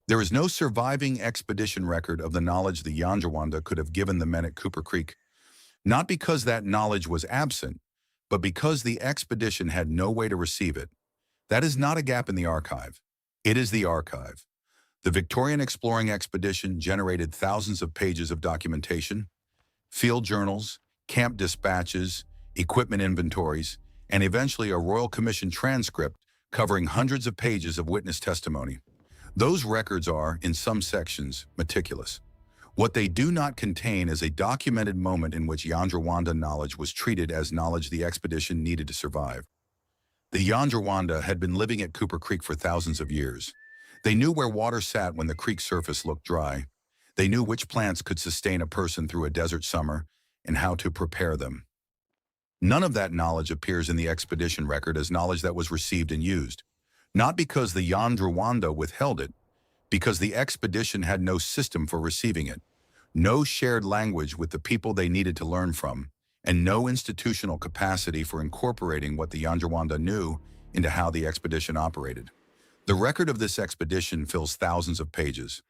There is no surviving expedition record of the knowledge the Yandruwandha could have given the men at Cooper Creek, not because that knowledge was absent, but because the expedition had no way to receive it. That is not a gap in the archive. It is the archive. The Victorian Exploring Expedition generated thousands of pages of documentation, field journals, camp dispatches, equipment inventories, and eventually a Royal Commission transcript covering hundreds of pages of witness testimony. Those records are, in some sections, meticulous. What they do not contain is a documented moment in which Yandruwandha knowledge was treated as knowledge the expedition needed to survive. The Yandruwandha had been living at Cooper Creek for thousands of years. They knew where water sat when the creek surface looked dry. They knew which plants could sustain a person through a desert summer and how to prepare them. None of that knowledge appears in the expedition record as knowledge that was received and used. Not because the Yandruwandha withheld it, because the expedition had no system for receiving it, no shared language with the people they needed to learn from, and no institutional capacity for incorporating what the Yandruwandha knew into how the expedition operated. The record of this expedition fills thousands of pages.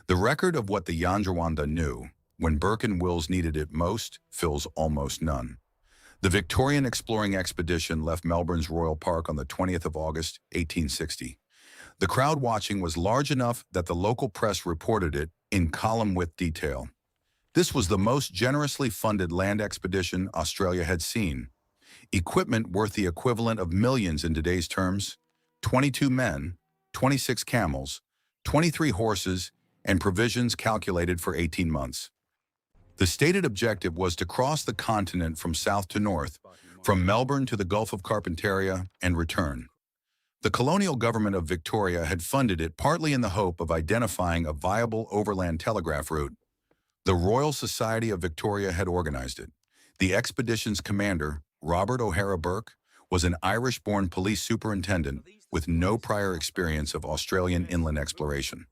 The record of what the Yandruwandha knew, when Burke and Wills needed it most, fills almost none. The Victorian Exploring Expedition left Melbourne's Royal Park on the 20th of August, 1860. The crowd watching was large enough that the local press reported it in column-width detail. This was the most generously funded land expedition Australia had seen. Equipment worth the equivalent of millions in today's terms, 22 men, 26 camels, 23 horses, and provisions calculated for 18 months. The stated objective was to cross the continent from south to north, from Melbourne to the Gulf of Carpentaria, and return. The colonial government of Victoria had funded it partly in the hope of identifying a viable overland telegraph route. The Royal Society of Victoria had organized it. The expedition's commander, Robert O'Hara Burke, was an Irish-born police superintendent with no prior experience of Australian inland exploration.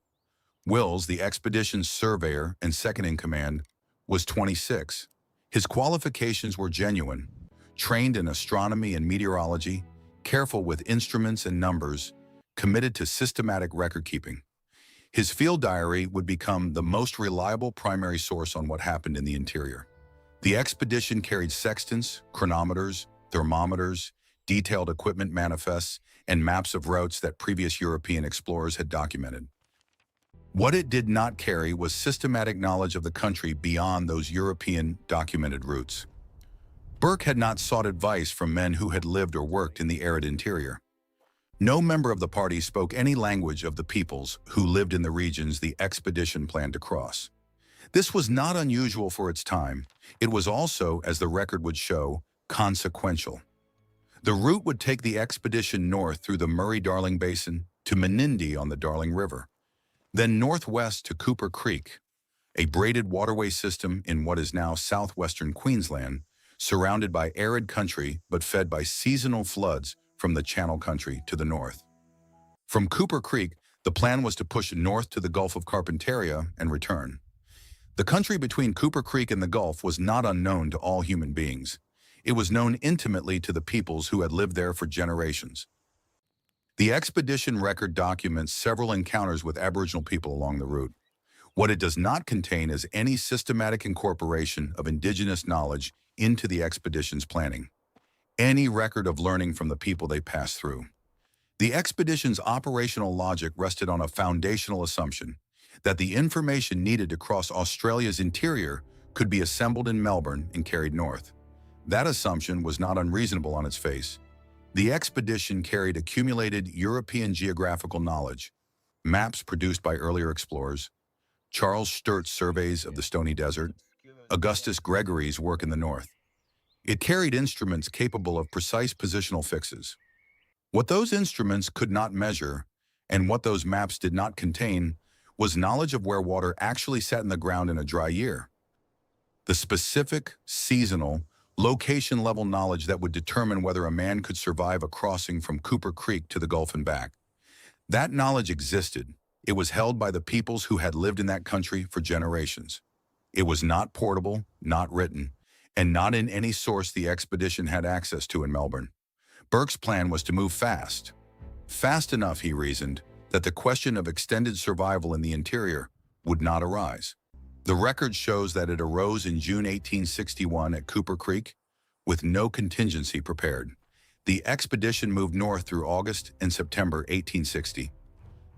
Wills, the expedition's surveyor and second-in-command, was 26. His qualifications were genuine, trained in astronomy and meteorology, careful with instruments and numbers, committed to systematic record-keeping. His field diary would become the most reliable primary source on what happened in the interior. The expedition carried sextants, chronometers, thermometers, detailed equipment manifests, and maps of routes that previous European explorers had documented. What it did not carry was systematic knowledge of the country beyond those European documented routes. Burke had not sought advice from men who had lived or worked in the arid interior. No member of the party spoke any language of the peoples who lived in the regions the expedition planned to cross. This was not unusual for its time. It was also, as the record would show, consequential. The route would take the expedition north through the Murray-Darling Basin to Menindee on the Darling River, then northwest to Cooper Creek, a braided waterway system in what is now southwestern Queensland, surrounded by arid country but fed by seasonal floods from the Channel Country to the north. From Cooper Creek, the plan was to push north to the Gulf of Carpentaria and return. The country between Cooper Creek and the Gulf was not unknown to all human beings. It was known intimately to the peoples who had lived there for generations. The expedition record documents several encounters with Aboriginal people along the route. What it does not contain is any systematic incorporation of indigenous knowledge into the expedition's planning, any record of learning from the people they passed through. The expedition's operational logic rested on a foundational assumption that the information needed to cross Australia's interior could be assembled in Melbourne and carried north. That assumption was not unreasonable on its face. The expedition carried accumulated European geographical knowledge, maps produced by earlier explorers, Charles Sturt's surveys of the Stony Desert, Augustus Gregory's work in the north. It carried instruments capable of precise positional fixes. What those instruments could not measure, and what those maps did not contain, was knowledge of where water actually sat in the ground in a dry year. The specific, seasonal, location-level knowledge that would determine whether a man could survive a crossing from Cooper Creek to the Gulf and back. That knowledge existed. It was held by the peoples who had lived in that country for generations. It was not portable, not written, and not in any source the expedition had access to in Melbourne. Burke's plan was to move fast. Fast enough, he reasoned, that the question of extended survival in the interior would not arise. The record shows that it arose in June 1861 at Cooper Creek, with no contingency prepared. The expedition moved north through August and September 1860.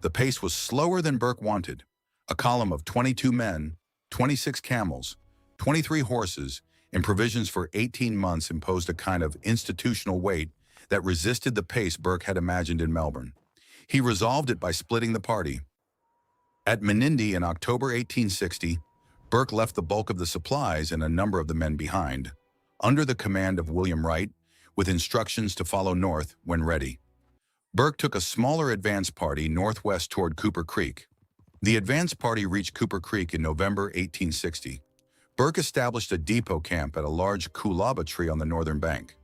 The pace was slower than Burke wanted. A column of 22 men, 26 camels, 23 horses, and provisions for 18 months imposed a kind of institutional weight that resisted the pace Burke had imagined in Melbourne. He resolved it by splitting the party. At Menindee in October 1860, Burke left the bulk of the supplies and a number of the men behind, under the command of William Wright, with instructions to follow north when ready. Burke took a smaller advance party northwest toward Cooper Creek. The advance party reached Cooper Creek in November 1860. Burke established a depot camp at a large coolabah tree on the northern bank.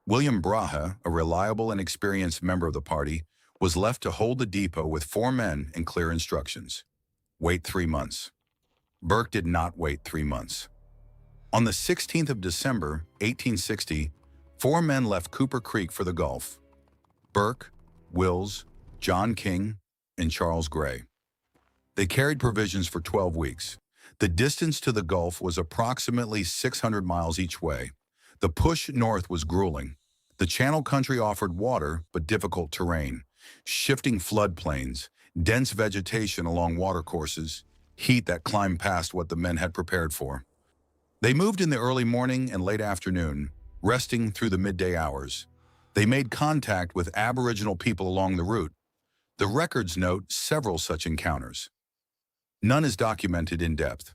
William Brahe, a reliable and experienced member of the party, was left to hold the depot with 4 men and clear instructions. Wait 3 months. Burke did not wait 3 months. On the 16th of December, 1860, 4 men left Cooper Creek for the Gulf: Burke, Wills, John King, and Charles Gray. They carried provisions for 12 weeks. The distance to the Gulf was approximately 600 miles each way. The push north was grueling. The Channel country offered water but difficult terrain, shifting floodplains, dense vegetation along watercourses, heat that climbed past what the men had prepared for. They moved in the early morning and late afternoon, resting through the midday hours. They made contact with Aboriginal people along the route. The records note several such encounters. None is documented in depth.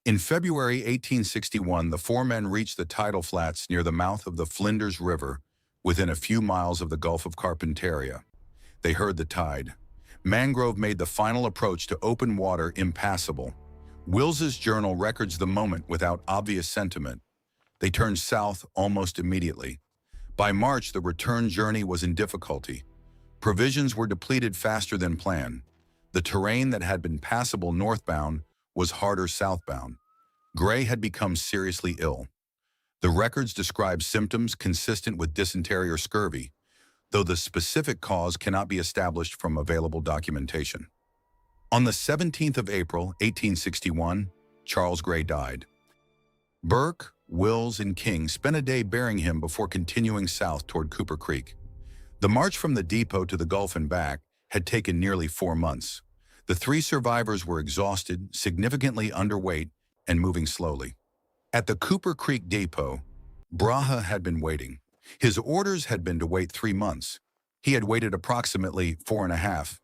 In February 1861, the 4 men reached the tidal flats near the mouth of the Flinders River, within a few miles of the Gulf of Carpentaria. They heard the tide. Mangrove made the final approach to open water impassable. Wills's journal records the moment without obvious sentiment. They turned south almost immediately. By March, the return journey was in difficulty. Provisions were depleted faster than planned. The terrain that had been passable northbound was harder southbound. Gray had become seriously ill. The records describe symptoms consistent with dysentery or scurvy, though the specific cause cannot be established from available documentation. On the 17th of April, 1861, Charles Gray died. Burke, Wills, and King spent a day burying him before continuing south toward Cooper Creek. The march from the depot to the Gulf and back had taken nearly 4 months. The 3 survivors were exhausted, significantly underweight, and moving slowly. At the Cooper Creek depot, Brahe had been waiting. His orders had been to wait 3 months. He had waited approximately 4.5,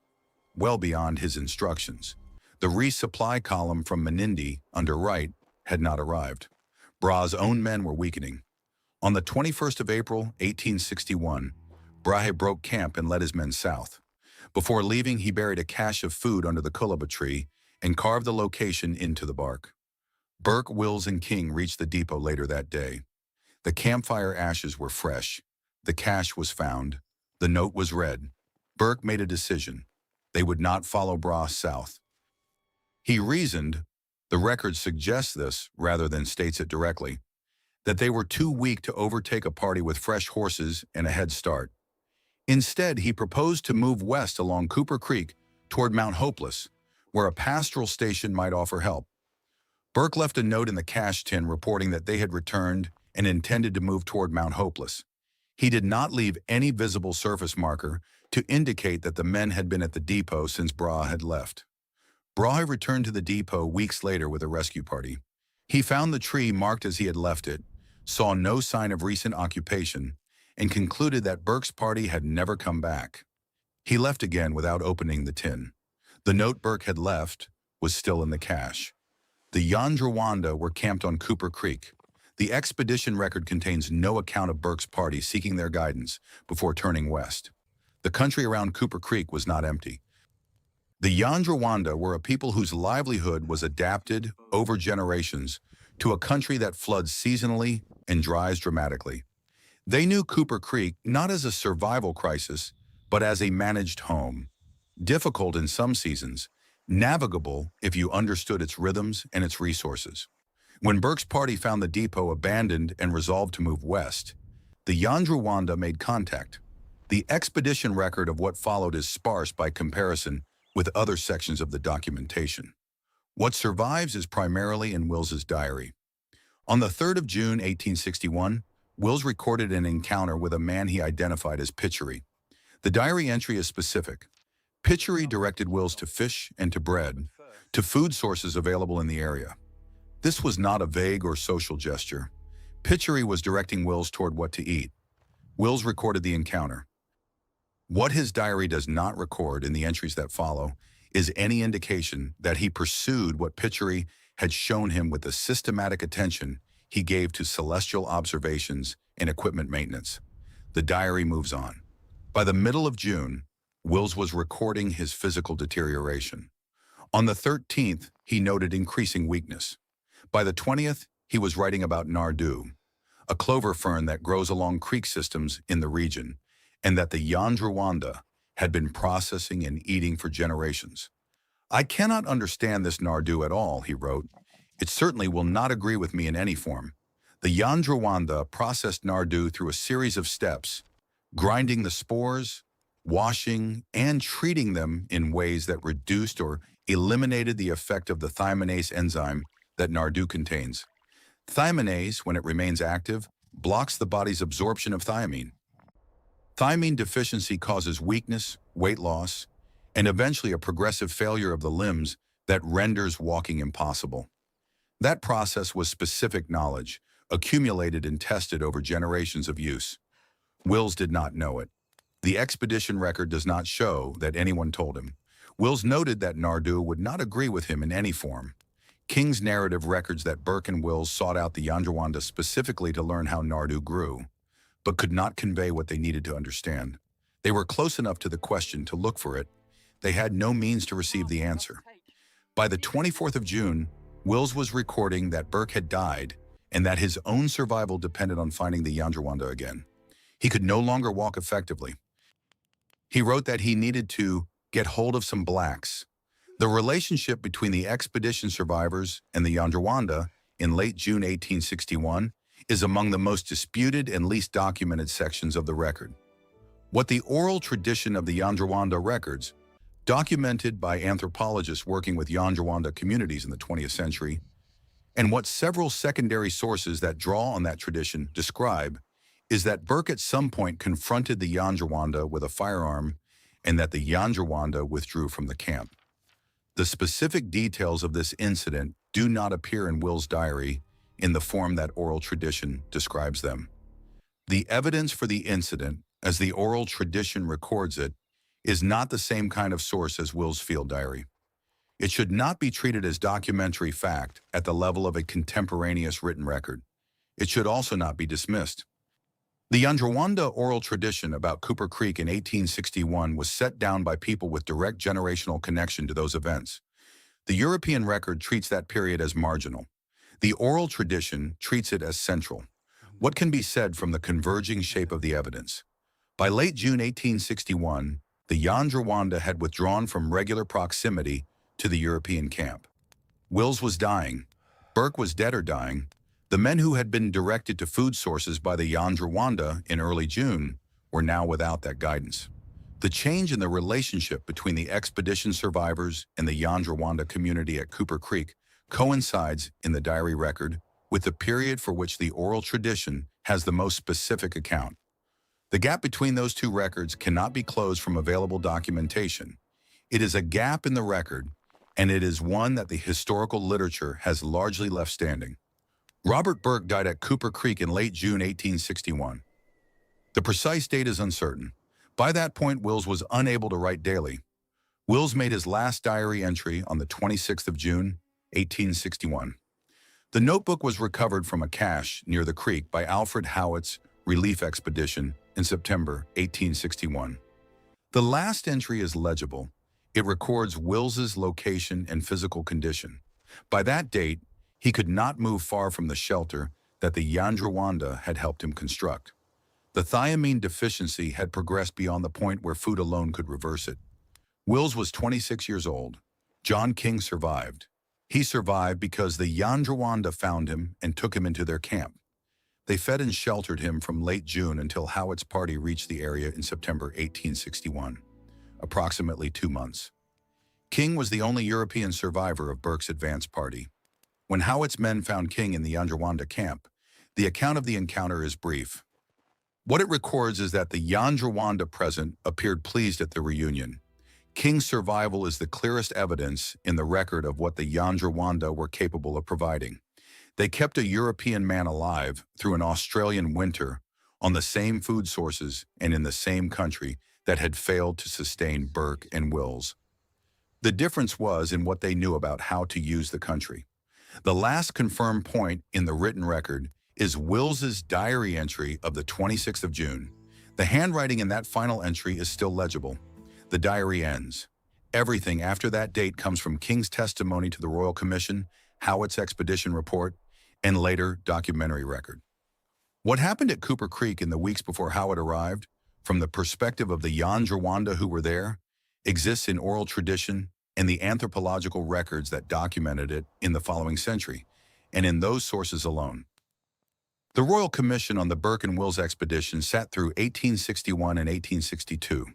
well beyond his instructions. The resupply column from Menindee, under Wright, had not arrived. Brahe's own men were weakening. On the 21st of April, 1861, Brahe broke camp and led his men south. Before leaving, he buried a cache of food under the coolabah tree and carved the location into the bark. Burke, Wills, and King reached the depot later that day. The campfire ashes were fresh. The cache was found. The note was read. Burke made a decision. They would not follow Brahe south. He reasoned, the record suggests this rather than states it directly, that they were too weak to overtake a party with fresh horses and a head start. Instead, he proposed to move west along Cooper Creek toward Mount Hopeless, where a pastoral station might offer help. Burke left a note in the cache tin reporting that they had returned and intended to move toward Mount Hopeless. He did not leave any visible surface marker to indicate that the men had been at the depot since Brahe had left. Brahe returned to the depot weeks later with a rescue party. He found the tree marked as he had left it, saw no sign of recent occupation, and concluded that Burke's party had never come back. He left again without opening the tin. The note Burke had left was still in the cache. The Yandruwandha were camped on Cooper Creek. The expedition record contains no account of Burke's party seeking their guidance before turning west. The country around Cooper Creek was not empty. The Yandruwandha were a people whose livelihood was adapted over generations to a country that floods seasonally and dries dramatically. They knew Cooper Creek not as a survival crisis, but as a managed home. Difficult in some seasons, navigable if you understood its rhythms and its resources. When Burke's party found the depot abandoned and resolved to move west, the Yandruwandha made contact. The expedition record of what followed is sparse by comparison with other sections of the documentation. What survives is primarily in Wills's diary. On the 3rd of June, 1861, Wills recorded an encounter with a man he identified as Pitchery. The diary entry is specific. Pitchery directed Wills to fish and to bread, to food sources available in the area. This was not a vague or social gesture. Pitchery was directing Wills toward what to eat. Wills recorded the encounter. What his diary does not record in the entries that follow is any indication that he pursued what Pitchery had shown him with the systematic attention he gave to celestial observations and equipment maintenance. The diary moves on. By the middle of June, Wills was recording his physical deterioration. On the 13th, he noted increasing weakness. By the 20th, he was writing about nardoo, a clover fern that grows along creek systems in the region, and that the Yandruwandha had been processing and eating for generations. "I cannot understand this nardoo at all," he wrote. "It certainly will not agree with me in any form." The Yandruwandha processed nardoo through a series of steps, grinding the spores, washing, and treating them in ways that reduced or eliminated the effect of the thiominase enzyme that nardoo contains. Thiominase, when it remains active, blocks the body's absorption of thiamine. Thiamine deficiency causes weakness, weight loss, and eventually a progressive failure of the limbs that renders walking impossible. That process was specific knowledge, accumulated and tested over generations of use. Wills did not know it. The expedition record does not show that anyone told him. Wills noted that nardoo would not agree with him in any form. King's narrative records that Burke and Wills sought out the Yandruwandha specifically to learn how nardoo grew, but could not convey what they needed to understand. They were close enough to the question to look for it. They had no means to receive the answer. By the 24th of June, Wills was recording that Burke had died and that his own survival depended on finding the Yandruwandha again. He could no longer walk effectively. He wrote that he needed to get hold of some blacks. The relationship between the expedition survivors and the Yandruwandha in late June 1861 is among the most disputed and least documented sections of the record. What the oral tradition of the Yandruwandha records, documented by anthropologists working with Yandruwandha communities in the 20th century, and what several secondary sources that draw on that tradition describe, is that Burke at some point confronted the Yandruwandha with a firearm and that the Yandruwandha withdrew from the camp. The specific details of this incident do not appear in Wills' diary in the form that oral tradition describes them. The evidence for the incident, as the oral tradition records it, is not the same kind of source as Wills' field diary. It should not be treated as documentary fact at the level of a contemporaneous written record. It should also not be dismissed. The Yandruwandha oral tradition about Cooper Creek in 1861 was set down by people with direct generational connection to those events. The European record treats that period as marginal. The oral tradition treats it as central. What can be said from the converging shape of the evidence? By late June 1861, the Yandruwandha had withdrawn from regular proximity to the European camp. Wills was dying. Burke was dead or dying. The men who had been directed to food sources by the Yandruwandha in early June were now without that guidance. The change in the relationship between the expedition survivors and the Yandruwandha community at Cooper Creek coincides in the diary record with the period for which the oral tradition has the most specific account. The gap between those two records cannot be closed from available documentation. It is a gap in the record, and it is one that the historical literature has largely left standing. Robert Burke died at Cooper Creek in late June 1861. The precise date is uncertain. By that point, Wills was unable to write daily. Wills made his last diary entry on the 26th of June, 1861. The notebook was recovered from a cache near the creek by Alfred Howitt's relief expedition in September 1861. The last entry is legible. It records Wills's location and physical condition. By that date, he could not move far from the shelter that the Yandruwandha had helped him construct. The thiamine deficiency had progressed beyond the point where food alone could reverse it. Wills was 26 years old. John King survived. He survived because the Yandruwandha found him and took him into their camp. They fed and sheltered him from late June until Howitt's party reached the area in September 1861, approximately 2 months. King was the only European survivor of Burke's advance party. When Howitt's men found King in the Yandruwandha camp, the account of the encounter is brief. What it records is that the Yandruwandha present appeared pleased at the reunion. King's survival is the clearest evidence in the record of what the Yandruwandha were capable of providing. They kept a European man alive through an Australian winter on the same food sources and in the same country that had failed to sustain Burke and Wills. The difference was in what they knew about how to use the country. The last confirmed point in the written record is Wills's diary entry of the 26th of June. The handwriting in that final entry is still legible. The diary ends. Everything after that date comes from King's testimony to the Royal Commission, Howitt's expedition report, and later documentary record. What happened at Cooper Creek in the weeks before Howitt arrived, from the perspective of the Yandruwandha who were there, exists in oral tradition and the anthropological records that documented it in the following century, and in those sources alone. The Royal Commission on the Burke and Wills expedition sat through 1861 and 1862.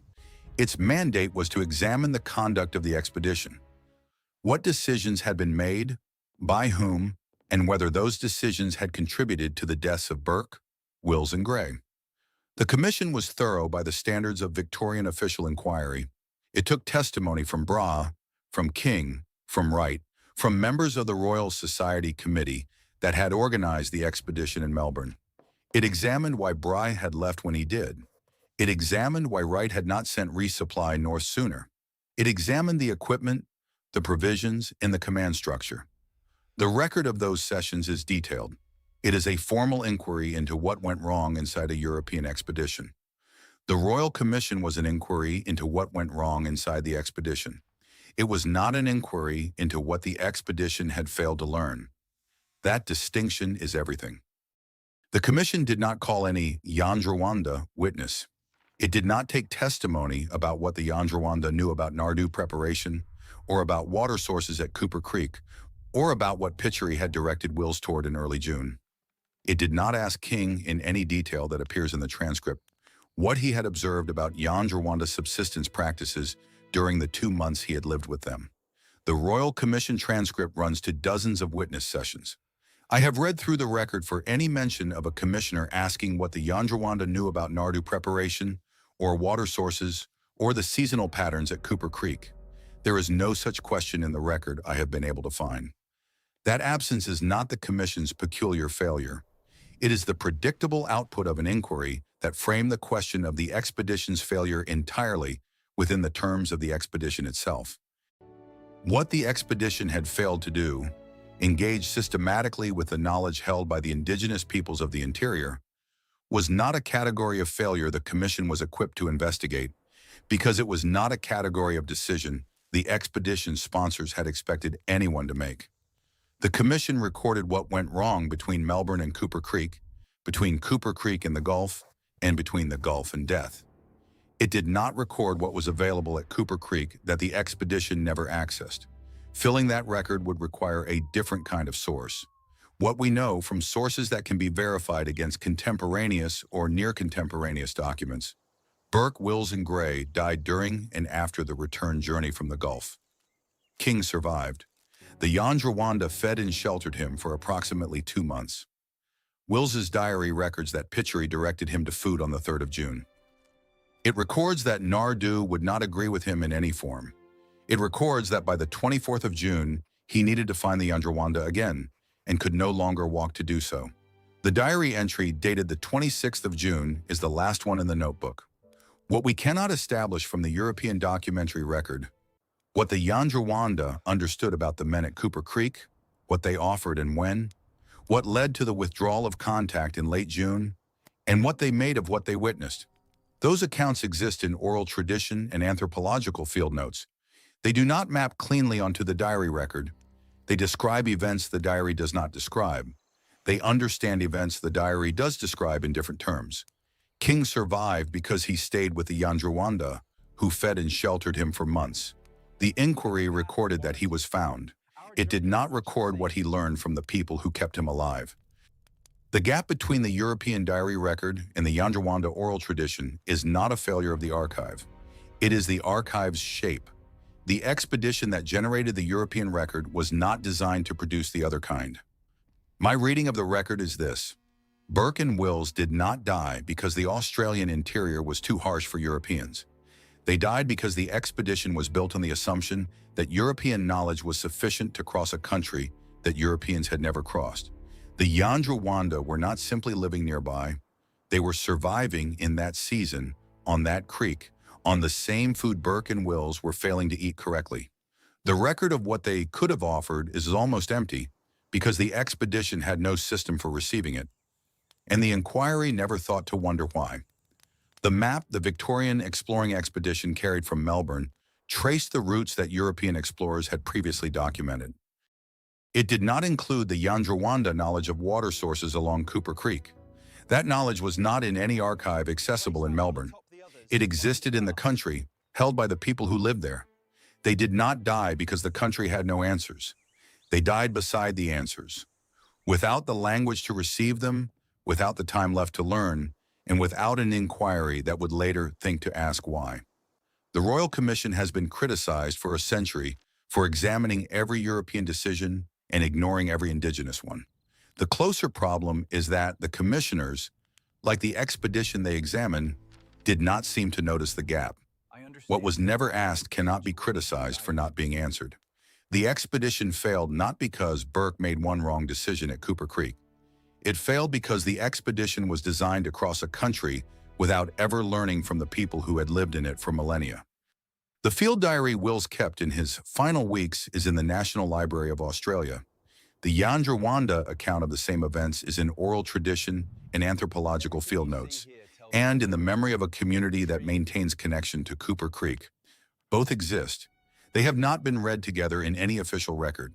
Its mandate was to examine the conduct of the expedition. What decisions had been made, by whom, and whether those decisions had contributed to the deaths of Burke, Wills, and Gray. The commission was thorough by the standards of Victorian official inquiry. It took testimony from Brahe, from King, from Wright, from members of the Royal Society Committee that had organized the expedition in Melbourne. It examined why Brahe had left when he did. It examined why Wright had not sent resupply north sooner. It examined the equipment, the provisions, and the command structure. The record of those sessions is detailed. It is a formal inquiry into what went wrong inside a European expedition. The Royal Commission was an inquiry into what went wrong inside the expedition. It was not an inquiry into what the expedition had failed to learn. That distinction is everything. The Commission did not call any Yandruwandha witness. It did not take testimony about what the Yandruwandha knew about nardoo preparation, or about water sources at Cooper Creek, or about what Pitchery had directed Wills toward in early June. It did not ask King in any detail that appears in the transcript what he had observed about Yandruwandha subsistence practices during the 2 months he had lived with them. The Royal Commission transcript runs to dozens of witness sessions. I have read through the record for any mention of a commissioner asking what the Yandruwandha knew about nardoo preparation, or water sources, or the seasonal patterns at Cooper Creek. There is no such question in the record I have been able to find. That absence is not the Commission's peculiar failure. It is the predictable output of an inquiry that framed the question of the expedition's failure entirely within the terms of the expedition itself. What the expedition had failed to do, engage systematically with the knowledge held by the indigenous peoples of the interior, was not a category of failure the Commission was equipped to investigate, because it was not a category of decision the expedition's sponsors had expected anyone to make. The Commission recorded what went wrong between Melbourne and Cooper Creek, between Cooper Creek and the Gulf, and between the Gulf and death. It did not record what was available at Cooper Creek that the expedition never accessed. Filling that record would require a different kind of source. What we know from sources that can be verified against contemporaneous or near-contemporaneous documents. Burke, Wills, and Gray died during and after the return journey from the Gulf. King survived. The Yandruwandha fed and sheltered him for approximately 2 months. Wills's diary records that Pitchery directed him to food on the 3rd of June. It records that nardoo would not agree with him in any form. It records that by the 24th of June, he needed to find the Yandruwandha again, and could no longer walk to do so. The diary entry dated the 26th of June is the last one in the notebook. What we cannot establish from the European documentary record, what the Yandruwandha understood about the men at Cooper Creek, what they offered and when, what led to the withdrawal of contact in late June, and what they made of what they witnessed. Those accounts exist in oral tradition and anthropological field notes. They do not map cleanly onto the diary record. They describe events the diary does not describe. They understand events the diary does describe in different terms. King survived because he stayed with the Yandruwandha, who fed and sheltered him for months. The inquiry recorded that he was found. It did not record what he learned from the people who kept him alive. The gap between the European diary record and the Yandruwandha oral tradition is not a failure of the archive. It is the archive's shape. The expedition that generated the European record was not designed to produce the other kind. My reading of the record is this. Burke and Wills did not die because the Australian interior was too harsh for Europeans. They died because the expedition was built on the assumption that European knowledge was sufficient to cross a country that Europeans had never crossed. The Yandruwandha were not simply living nearby. They were surviving in that season, on that creek, on the same food Burke and Wills were failing to eat correctly. The record of what they could have offered is almost empty because the expedition had no system for receiving it, and the inquiry never thought to wonder why. The map the Victorian Exploring Expedition carried from Melbourne traced the routes that European explorers had previously documented. It did not include the Yandruwandha knowledge of water sources along Cooper Creek. That knowledge was not in any archive accessible in Melbourne. It existed in the country, held by the people who lived there. They did not die because the country had no answers. They died beside the answers. Without the language to receive them, without the time left to learn, and without an inquiry that would later think to ask why. The Royal Commission has been criticized for a century for examining every European decision and ignoring every Indigenous one. The closer problem is that the commissioners, like the expedition they examined, did not seem to notice the gap. What was never asked cannot be criticized for not being answered. The expedition failed not because Burke made one wrong decision at Cooper Creek. It failed because the expedition was designed to cross a country without ever learning from the people who had lived in it for millennia. The field diary Wills kept in his final weeks is in the National Library of Australia. The Yandruwandha account of the same events is in oral tradition and anthropological field notes, and in the memory of a community that maintains connection to Cooper Creek. Both exist. They have not been read together in any official record.